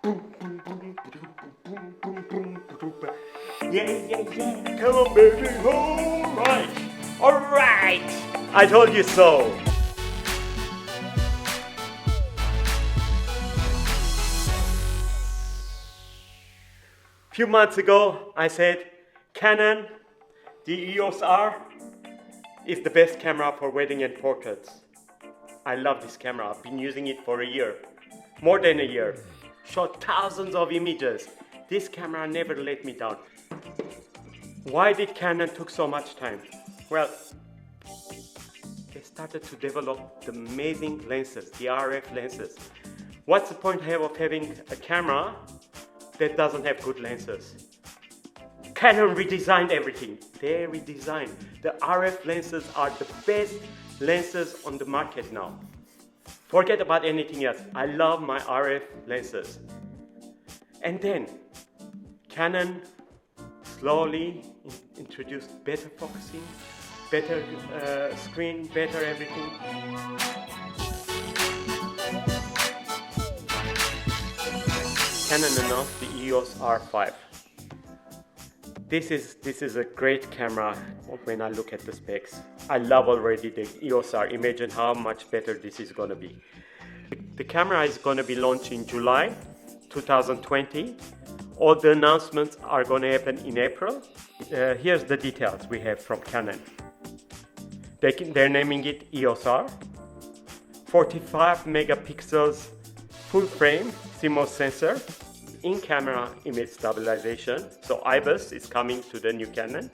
Yeah. Come on, baby. Alright. I told you so. Few months ago, I said Canon EOS R is the best camera for wedding and portraits. I love this camera. I've been using it for a year, more than a year. Shot thousands of images. This camera never let me down. Why did Canon took so much time? Well, they started to develop the amazing lenses, the RF lenses. What's the point of having a camera that doesn't have good lenses? Canon redesigned everything. They redesigned. The RF lenses are the best lenses on the market now. Forget about anything else. I love my RF lenses. And then Canon slowly introduced better focusing, better screen, better everything. Canon announced the EOS R5. This is a great camera when I look at the specs. I love already the EOS R. Imagine how much better this is going to be. The camera is going to be launched in July 2020. All the announcements are going to happen in April. Here's the details we have from Canon. They're naming it EOS R. 45 megapixels full frame CMOS sensor. In-camera image stabilization. So IBIS is coming to the new Canon.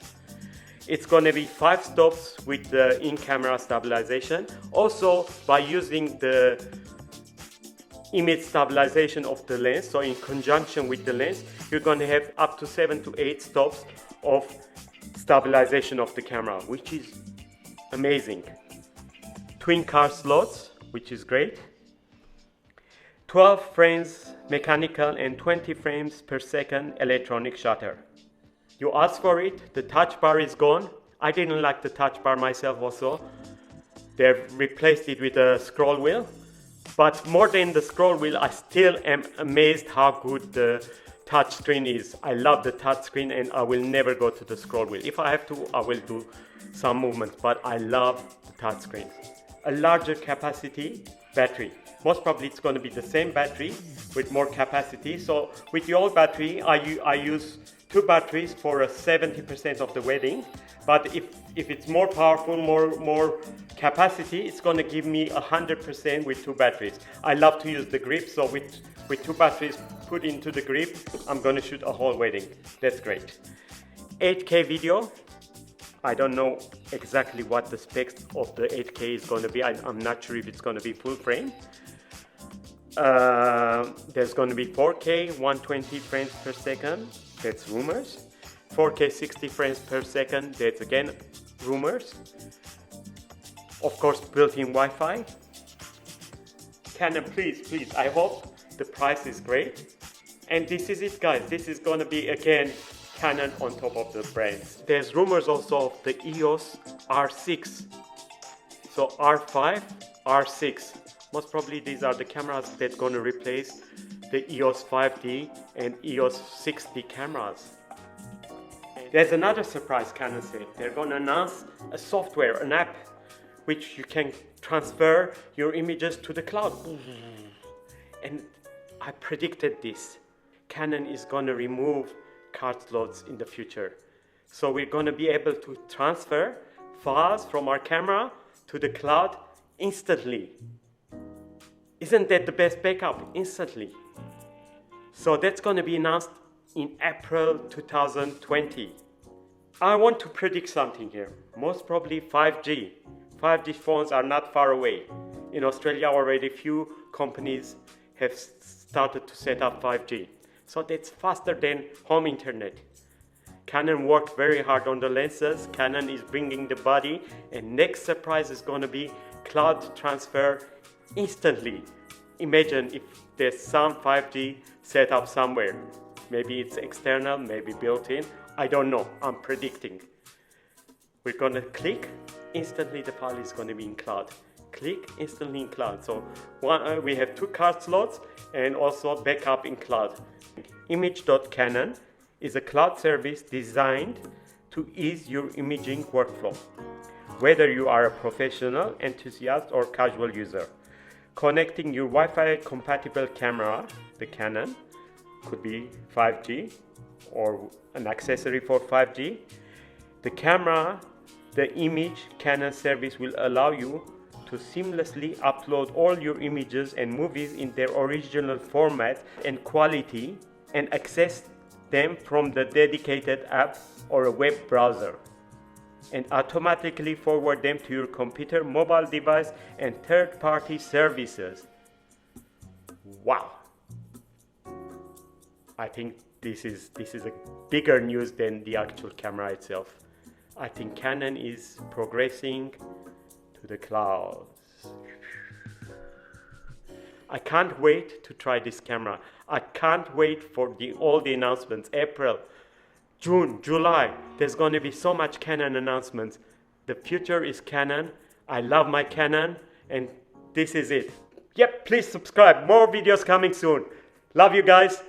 It's going to be 5 stops with the in-camera stabilization. Also, by using the image stabilization of the lens, so in conjunction with the lens, you're going to have up to 7 to 8 stops of stabilization of the camera, which is amazing. Twin card slots, which is great. 12 frames mechanical and 20 frames per second electronic shutter. You asked for it, the touch bar is gone. I didn't like the touch bar myself also. They've replaced it with a scroll wheel. But more than the scroll wheel, I still am amazed how good the touch screen is. I love the touch screen and I will never go to the scroll wheel. If I have to, I will do some movements, but I love the touch screen. A larger capacity battery. Most probably it's going to be the same battery with more capacity. So with the old battery, I use 2 batteries for 70% of the wedding. But if it's more powerful, more capacity, it's going to give me 100% with 2 batteries. I love to use the grip, so with 2 batteries put into the grip, I'm going to shoot a whole wedding. That's great. 8K video. I don't know exactly what the specs of the 8K is going to be. I'm not sure if it's going to be full frame. There's going to be 4K 120 frames per second. That's rumors. 4K 60 frames per second. That's again rumors. Of course, built-in Wi-Fi. Canon, please. I hope the price is great. And this is it, guys. This is going to be again Canon on top of the brands. There's rumors also of the EOS R6. So R5, R6. Most probably these are the cameras that's going to replace the EOS 5D and EOS 6D cameras. There's another surprise Canon said. They're going to announce a software, an app, which you can transfer your images to the cloud. And I predicted this. Canon is going to remove card slots in the future. So we're going to be able to transfer files from our camera to the cloud instantly. Isn't that the best backup? Instantly. So that's going to be announced in April 2020. I want to predict something here. Most probably 5G. 5G phones are not far away. In Australia already few companies have started to set up 5G. So that's faster than home internet. Canon worked very hard on the lenses. Canon is bringing the body, and next surprise is going to be cloud transfer instantly. Imagine if there's some 5G set up somewhere. Maybe it's external, maybe built-in. I don't know. I'm predicting. We're going to click. Instantly the file is going to be in cloud. click instantly in cloud. So we have 2 card slots and also backup in cloud. Image.Canon is a cloud service designed to ease your imaging workflow, whether you are a professional, enthusiast, or casual user. Connecting your Wi-Fi compatible camera, the Canon, could be 5G or an accessory for 5G. The image Canon service will allow you to seamlessly upload all your images and movies in their original format and quality and access them from the dedicated app or a web browser, and automatically forward them to your computer, mobile device, and third-party services. Wow! I think this is a bigger news than the actual camera itself. I think Canon is progressing to the clouds. I can't wait to try this camera. I can't wait for all the announcements. April, June, July, there's going to be so much Canon announcements. The future is Canon. I love my Canon, and this is it. Yep, please subscribe. More videos coming soon. Love you guys.